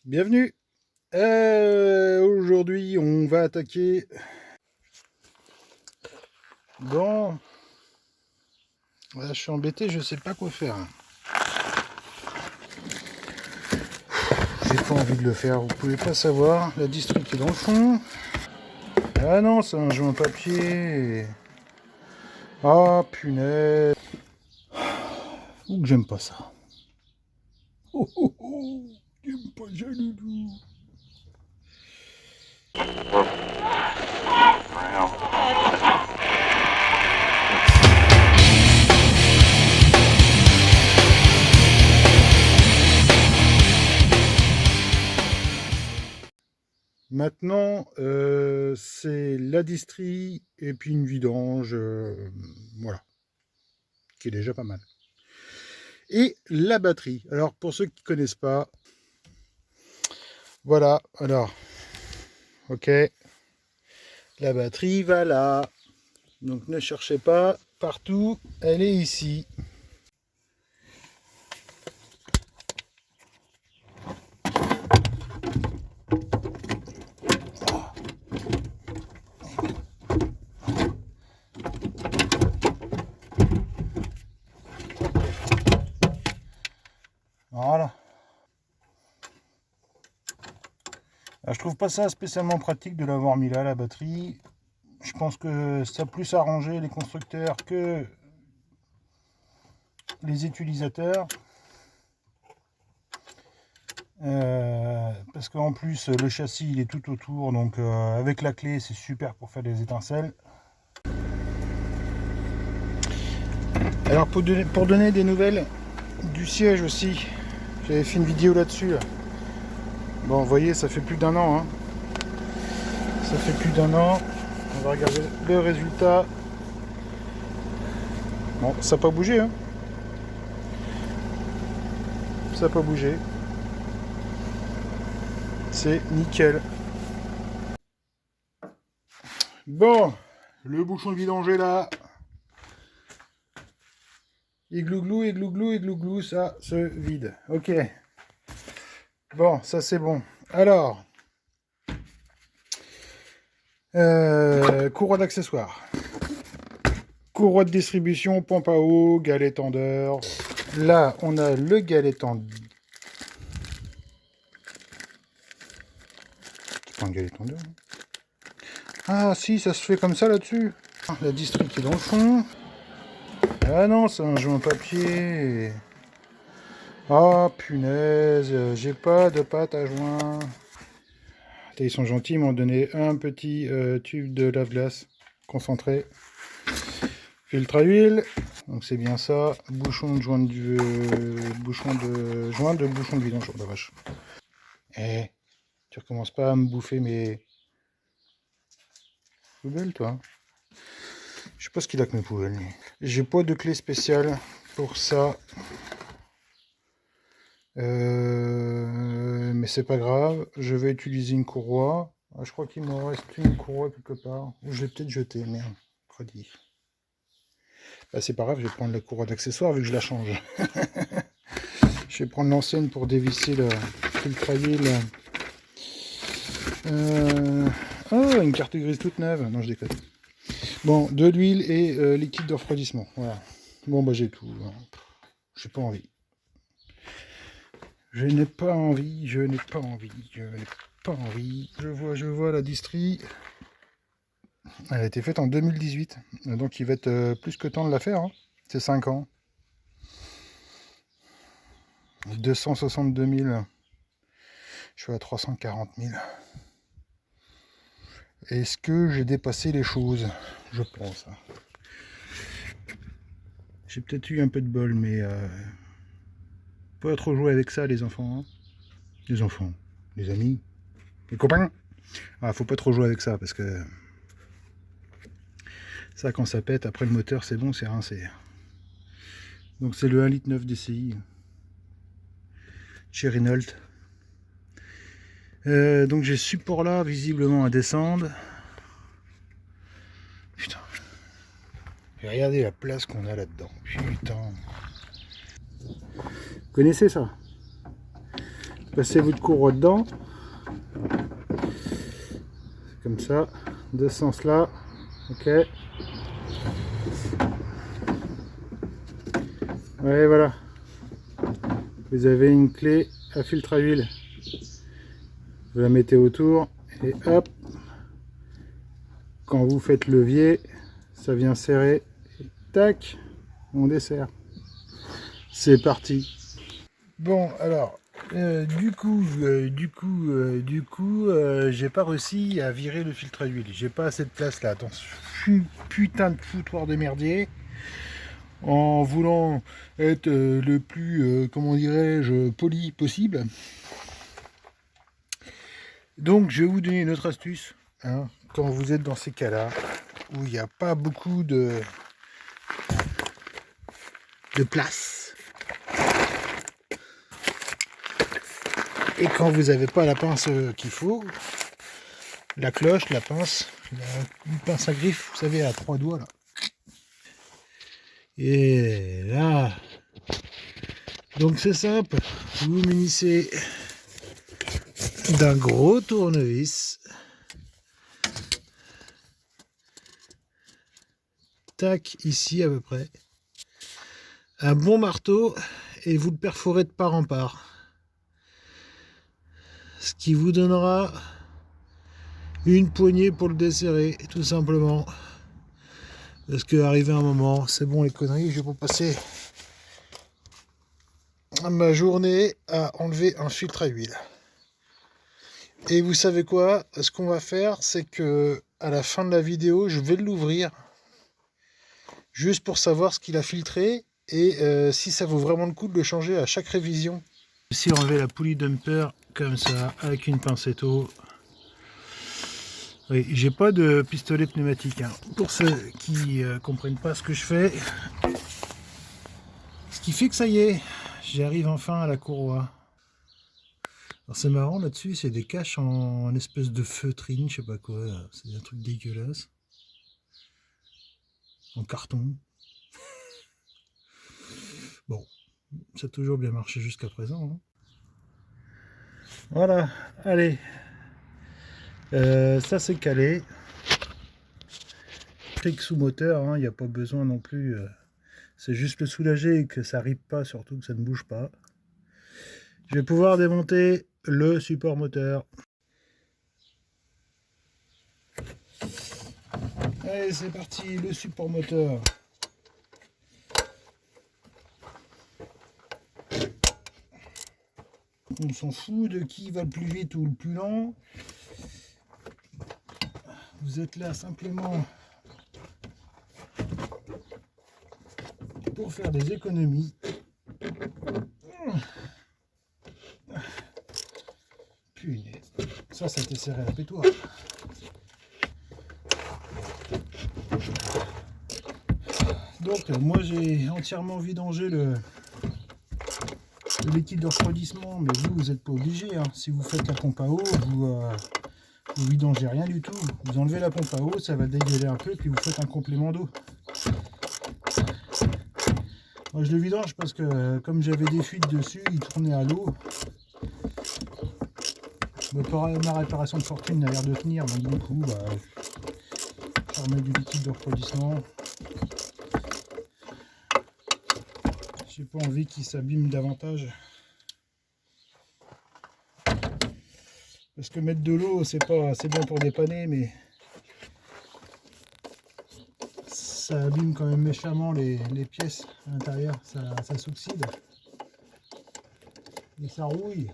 Bienvenue. Aujourd'hui, on va attaquer. Bon, là, je suis embêté, je sais pas quoi faire. J'ai pas envie de le faire, vous pouvez pas savoir. La distri qui est dans le fond. Ah non, c'est un joint papier. Ah punaise. Ouh, que j'aime pas ça. Oh oh oh, j'aime pas ça du tout. Maintenant, c'est la distri et puis une vidange, voilà, qui est déjà pas mal. Et la batterie. Alors, pour ceux qui ne connaissent pas, voilà, alors, ok, la batterie va là. Donc, ne cherchez pas partout, elle est ici. Voilà. Alors, je trouve pas ça spécialement pratique de l'avoir mis là, la batterie. Je pense que ça a plus arrangé les constructeurs que les utilisateurs. Parce qu'en plus, le châssis, il est tout autour. Donc, avec la clé, c'est super pour faire des étincelles. Alors, pour donner des nouvelles du siège aussi, j'avais fait une vidéo là-dessus. Bon, vous voyez, ça fait plus d'un an. Hein. Ça fait plus d'un an. On va regarder le résultat. Bon, ça n'a pas bougé. Hein. Ça n'a pas bougé. C'est nickel. Bon, le bouchon de vidange est là. Et glouglou, et glouglou, et glouglou, ça se vide. Ok. Bon, ça c'est bon. Alors, courroie d'accessoires. Courroie de distribution, pompe à eau, galet tendeur. Là, on a le galet tendeur. C'est pas un galet tendeur. Ah si, ça se fait comme ça là-dessus. La distri qui est dans le fond. Ah non, c'est un joint papier. Ah punaise, j'ai pas de pâte à joint. Ils sont gentils, ils m'ont donné un petit tube de lave-glace concentré. Filtre à huile, donc c'est bien ça. Bouchon de joint de bouchon de vidange. Oh la vache. Eh, tu recommences pas à me bouffer mes poubelles, toi. Je sais pas ce qu'il a que mes poubelles. J'ai pas de clé spéciale pour ça. Mais c'est pas grave. Je vais utiliser une courroie. Ah, je crois qu'il me reste une courroie quelque part. Ou je l'ai peut-être jetée. Merde. Crédit. Bah, c'est pas grave, je vais prendre la courroie d'accessoire vu que je la change. Je vais prendre l'ancienne pour dévisser le filtre à huile. Oh, une carte grise toute neuve. Non, je déconne. Bon, de l'huile et liquide de refroidissement. Voilà. Bon, bah j'ai tout. J'ai pas envie. Je n'ai pas envie. Je n'ai pas envie. Je n'ai pas envie. Je vois la distri. Elle a été faite en 2018. Donc il va être plus que temps de la faire. Hein. C'est 5 ans. 262 000. Je suis à 340 000. Est-ce que j'ai dépassé les choses? Je pense. J'ai peut-être eu un peu de bol, mais pas trop jouer avec ça, les enfants. Hein. Les enfants, les amis, les copains. Ah, faut pas trop jouer avec ça, parce que ça, quand ça pète, après le moteur, c'est bon, c'est rincé. Donc c'est le 1,9 litre DCI. Chez Renault. Donc j'ai ce support là, visiblement à descendre. Putain. Regardez la place qu'on a là-dedans. Putain. Vous connaissez ça? Passez votre courroie dedans. Comme ça, de ce sens là. Ok. Ouais, voilà. Vous avez une clé à filtre à huile. Vous la mettez autour et hop. Quand vous faites levier, ça vient serrer. Et tac, on dessert. C'est parti. Bon, alors, du coup, j'ai pas réussi à virer le filtre à huile. J'ai pas assez de place là dans ce putain de foutoir de merdier. En voulant être le plus, comment dirais-je, poli possible. Donc, je vais vous donner une autre astuce. Hein, quand vous êtes dans ces cas-là, où il n'y a pas beaucoup de place. Et quand vous n'avez pas la pince qu'il faut, la cloche, la pince, une pince à griffe, vous savez, à 3 doigts là. Et là, donc c'est simple, vous vous munissez d'un gros tournevis. Tac, ici à peu près. Un bon marteau et vous le perforez de part en part. Ce qui vous donnera une poignée pour le desserrer, tout simplement. Parce qu'arrivé un moment, c'est bon les conneries, je vais pas passer ma journée à enlever un filtre à huile. Et vous savez quoi? Ce qu'on va faire, c'est que à la fin de la vidéo, je vais l'ouvrir juste pour savoir ce qu'il a filtré et si ça vaut vraiment le coup de le changer à chaque révision. Ici, enlever la poulie dumper comme ça avec une pincetto. Oui, j'ai pas de pistolet pneumatique. Hein. Pour ceux qui comprennent pas ce que je fais, ce qui fait que ça y est, j'arrive enfin à la courroie. Alors c'est marrant là-dessus, c'est des caches en espèce de feutrine, je sais pas quoi. C'est un truc dégueulasse. En carton. Bon, ça a toujours bien marché jusqu'à présent. Hein. Voilà, allez. Ça c'est calé. Trick sous moteur, il n'y a pas besoin non plus. C'est juste le soulager et que ça ripe pas, surtout que ça ne bouge pas. Je vais pouvoir démonter le support moteur. Allez, c'est parti, le support moteur. On s'en fout de qui va le plus vite ou le plus lent. Vous êtes là simplement pour faire des économies. Punaise, ça t'est serré la pétoire. Donc moi j'ai entièrement vidangé le liquide de refroidissement, mais vous n'êtes pas obligé. Hein. Si vous faites la pompe à eau, vous vidangez rien du tout. Vous enlevez la pompe à eau, ça va dégueuler un peu, puis vous faites un complément d'eau. Moi je le vidange parce que comme j'avais des fuites dessus, il tournait à l'eau. Ma réparation de fortune n'a l'air de tenir, donc du coup, je remets du liquide de refroidissement. J'ai pas envie qu'il s'abîme davantage. Parce que mettre de l'eau, c'est bon pour dépanner, mais ça abîme quand même méchamment les pièces à l'intérieur, ça s'oxyde. Et ça rouille.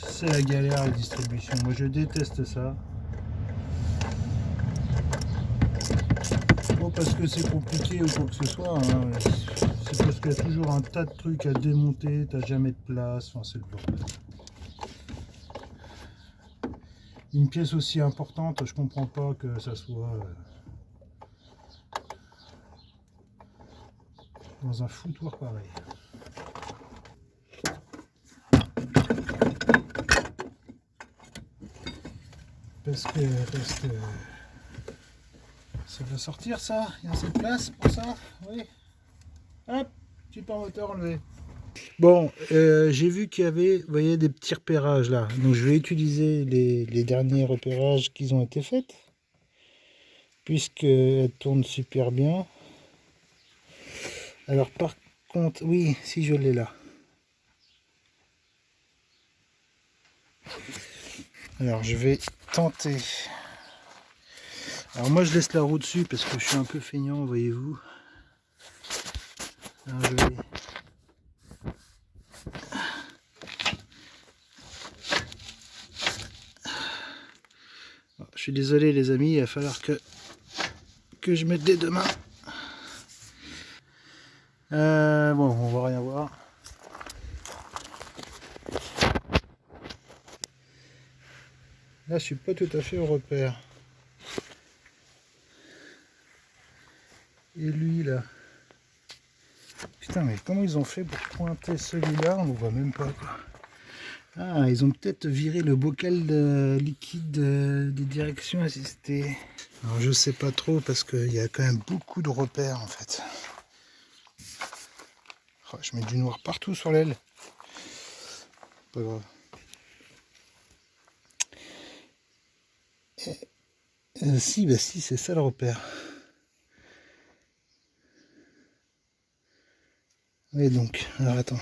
C'est la galère à la distribution. Moi je déteste ça. Pas parce que c'est compliqué ou quoi que ce soit. Hein. C'est parce qu'il y a toujours un tas de trucs à démonter. T'as jamais de place. Enfin, c'est le bordel. Une pièce aussi importante, je comprends pas que ça soit dans un foutoir pareil. Parce que ça va sortir ça, il y a assez de place pour ça, oui. Hop, support moteur enlevé. Bon, j'ai vu qu'il y avait, vous voyez, des petits repérages là. Donc je vais utiliser les derniers repérages qui ont été faits, puisqu'elles tournent super bien. Alors par contre, oui, si je l'ai là. Alors je vais tenter. Alors moi je laisse la roue dessus parce que je suis un peu feignant, voyez-vous. Alors je vais... Je suis désolé les amis, il va falloir que je mette des deux mains. Bon, on va rien voir. Là je suis pas tout à fait au repère. Et lui là. Putain, mais comment ils ont fait pour pointer celui-là? On ne voit même pas quoi. Ah, ils ont peut-être viré le bocal de liquide des directions assistées. Alors je sais pas trop parce qu'il y a quand même beaucoup de repères en fait. Oh, je mets du noir partout sur l'aile. Pas grave. Si, bah si, c'est ça le repère. Et donc, alors attends.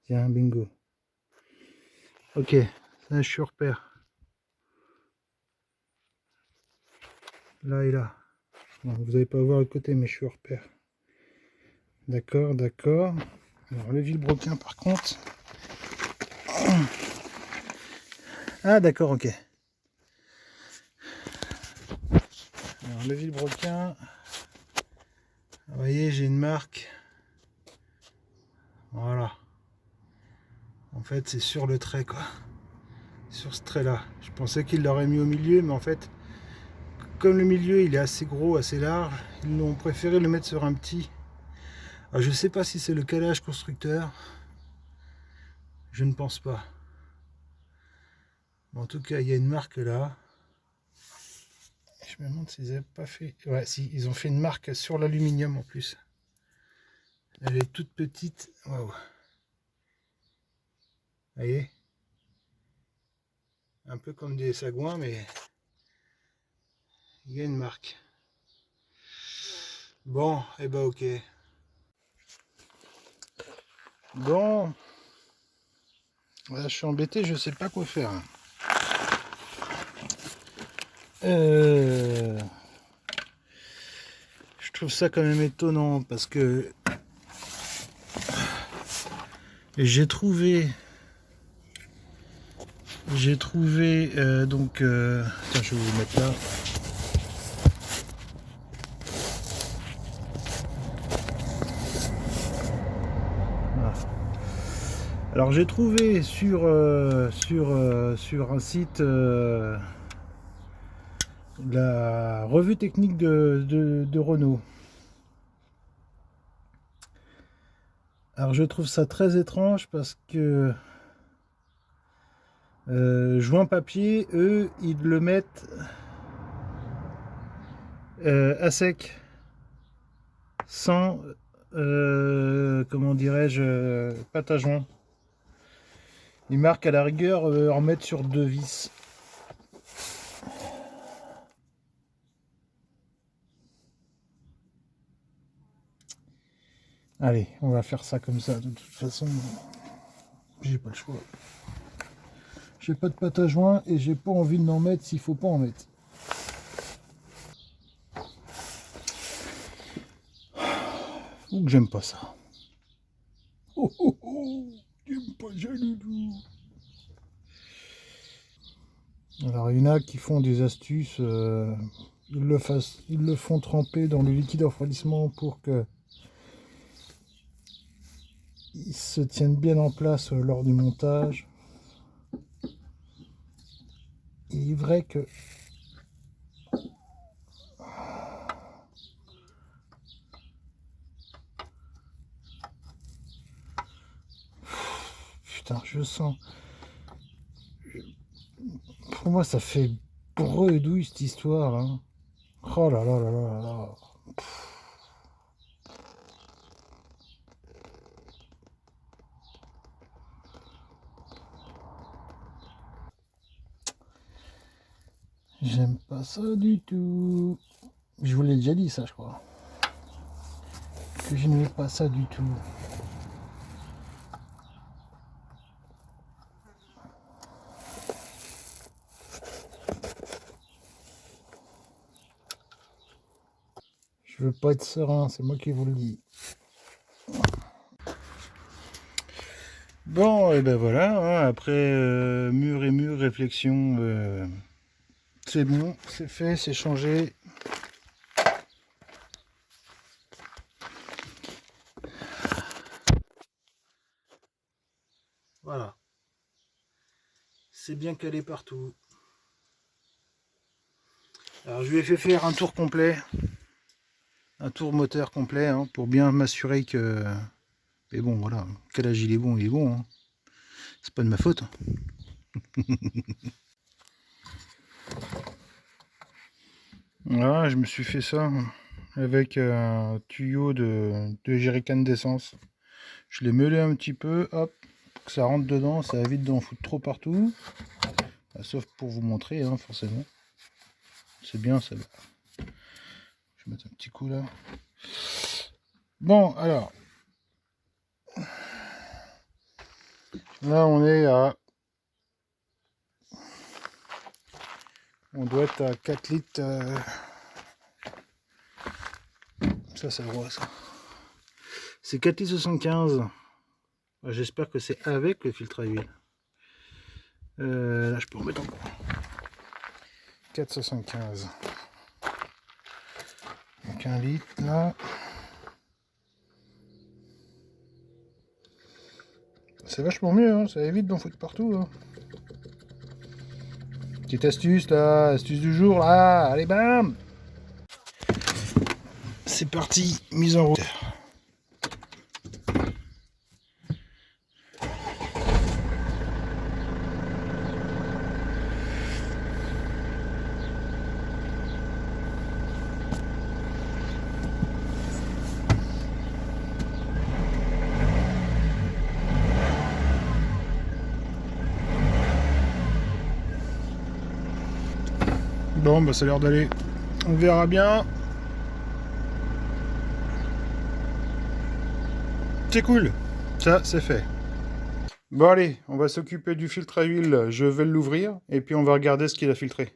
Tiens, bingo. Ok, là je suis au repère. Là et là. Bon, vous n'allez pas voir le côté, mais je suis au repère. D'accord, d'accord. Alors le vilebrequin par contre. Ah d'accord, ok. Alors le vilebrequin. Vous voyez, j'ai une marque. Voilà. En fait, c'est sur le trait, quoi. Sur ce trait-là. Je pensais qu'il l'aurait mis au milieu, mais en fait, comme le milieu, il est assez gros, assez large, ils ont préféré le mettre sur un petit. Alors, je sais pas si c'est le calage constructeur. Je ne pense pas. Mais en tout cas, il y a une marque là. Je me demande s'ils n'avaient pas fait... Ouais, si, ils ont fait une marque sur l'aluminium en plus. Elle est toute petite. Waouh. Vous voyez? Un peu comme des sagouins, mais il y a une marque. Bon, et eh ben ok. Bon. Là, je suis embêté, je sais pas quoi faire. Je trouve ça quand même étonnant parce que j'ai trouvé donc attends, je vais vous mettre là. Voilà. Alors j'ai trouvé sur un site la revue technique de Renault. Alors je trouve ça très étrange parce que joint papier, eux, ils le mettent à sec, sans, comment dirais-je, pâte à joint. Ils marquent à la rigueur en mettre sur 2 vis. Allez, on va faire ça comme ça. De toute façon, j'ai pas le choix. J'ai pas de pâte à joint et j'ai pas envie de m'en mettre s'il faut pas en mettre. Ou que j'aime pas ça. Oh oh oh, j'aime pas jaloudou. Alors il y en a qui font des astuces. Ils le font tremper dans le liquide refroidissement pour que ils se tiennent bien en place lors du montage. Il est vrai que putain, je sens. Pour moi, ça fait bredouille cette histoire, hein. Oh là là là là là. J'aime pas ça du tout. Je vous l'ai déjà dit ça, je crois. Que je n'aime pas ça du tout. Je veux pas être serein, c'est moi qui vous le dis. Bon, et ben voilà, hein, après mûre et mûre réflexion, c'est bon, c'est fait, c'est changé. Voilà. C'est bien calé partout. Alors je lui ai fait faire un tour complet, un tour moteur complet, hein, pour bien m'assurer que... Mais bon, voilà, quel âge il est bon, hein. C'est pas de ma faute. Voilà, je me suis fait ça avec un tuyau de jerrycan d'essence. Je l'ai meulé un petit peu, hop, pour que ça rentre dedans, ça évite d'en foutre trop partout. Sauf pour vous montrer, hein, forcément. C'est bien, ça va. Je vais mettre un petit coup là. Bon, alors. Là, on est à... On doit être à 4 litres. Ça, c'est gros, ça. C'est 4,75 litres. J'espère que c'est avec le filtre à huile. Là, je peux remettre encore. 4,75. Donc 1 litre, là. C'est vachement mieux, hein, ça évite d'en foutre partout. Hein. Petite astuce, là, astuce du jour, là. Allez, bam! C'est parti, mise en route. Bon, bah ça a l'air d'aller. On verra bien. C'est cool. Ça, c'est fait. Bon, allez, on va s'occuper du filtre à huile. Je vais l'ouvrir et puis on va regarder ce qu'il a filtré.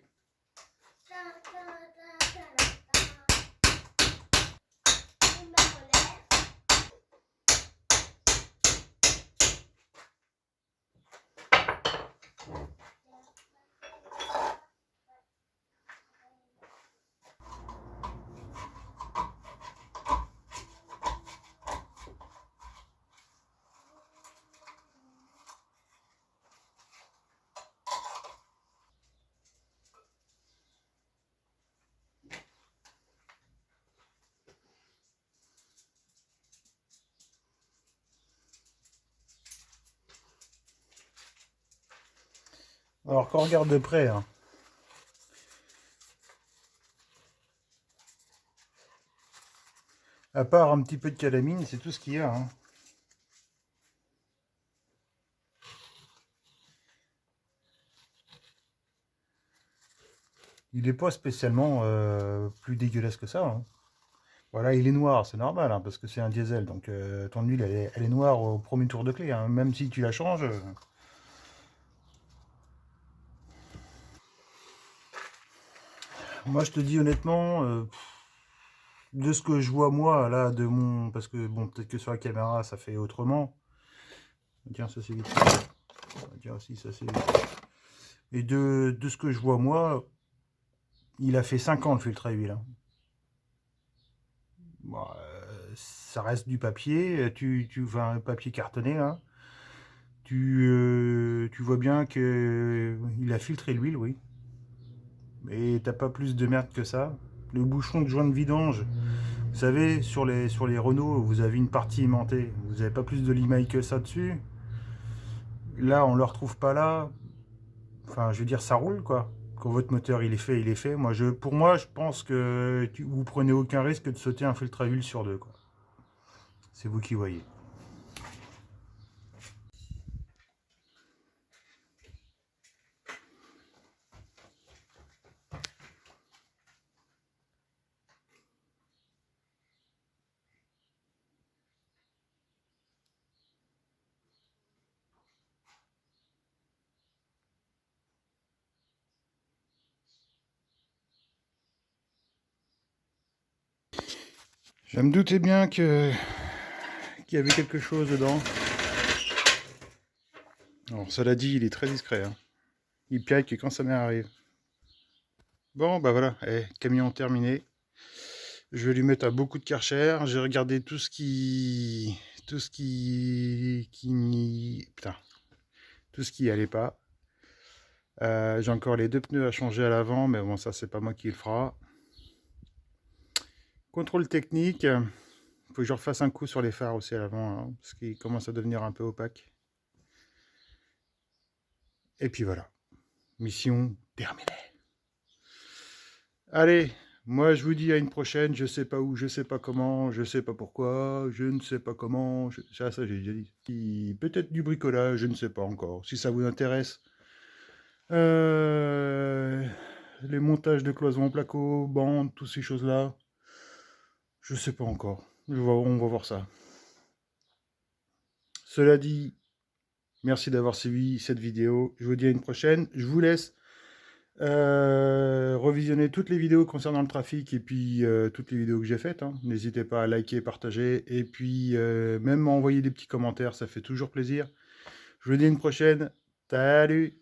Alors qu'on regarde de près, hein. À part un petit peu de calamine, c'est tout ce qu'il y a. Hein. Il n'est pas spécialement plus dégueulasse que ça. Hein. Voilà, il est noir, c'est normal, hein, parce que c'est un diesel. Donc ton huile, elle est noire au premier tour de clé. Hein. Même si tu la changes... Moi, je te dis honnêtement, de ce que je vois moi, là, de mon... Parce que, bon, peut-être que sur la caméra, ça fait autrement. Tiens, ça c'est vite. Tiens, aussi, ça c'est vite. Et de ce que je vois moi, il a fait 5 ans le filtre à huile. Hein. Bon, ça reste du papier, enfin, un papier cartonné, là. Tu vois bien que il a filtré l'huile, oui. Mais t'as pas plus de merde que ça. Le bouchon de joint de vidange, vous savez, sur les Renault, vous avez une partie aimantée. Vous n'avez pas plus de limaille que ça dessus. Là, on ne le retrouve pas là. Enfin, je veux dire, ça roule, quoi. Quand votre moteur il est fait, il est fait. Pour moi, je pense que vous prenez aucun risque de sauter un filtre à huile sur deux, quoi. C'est vous qui voyez. Je me doutais bien qu'il y avait quelque chose dedans. Alors, cela dit, il est très discret, hein. Il piaille que quand ça m'arrive. Bon, bah voilà, camion terminé. Je vais lui mettre à beaucoup de Karcher. J'ai regardé tout ce qui putain, tout ce qui allait pas. J'ai encore les 2 pneus à changer à l'avant, mais bon, ça c'est pas moi qui le fera. Contrôle technique. Faut que je refasse un coup sur les phares aussi à l'avant, hein, parce qu'ils commencent à devenir un peu opaques. Et puis voilà. Mission terminée. Allez, moi je vous dis à une prochaine. Je sais pas où, je sais pas comment, je sais pas pourquoi, je ne sais pas comment. Ça j'ai déjà dit. Peut-être du bricolage, je ne sais pas encore. Si ça vous intéresse. Les montages de cloisons en placo, bandes, toutes ces choses-là. Je sais pas encore. On va voir ça. Cela dit, merci d'avoir suivi cette vidéo. Je vous dis à une prochaine. Je vous laisse revisionner toutes les vidéos concernant le trafic et puis toutes les vidéos que j'ai faites, hein. N'hésitez pas à liker, partager et puis même à envoyer des petits commentaires, ça fait toujours plaisir. Je vous dis à une prochaine. Salut!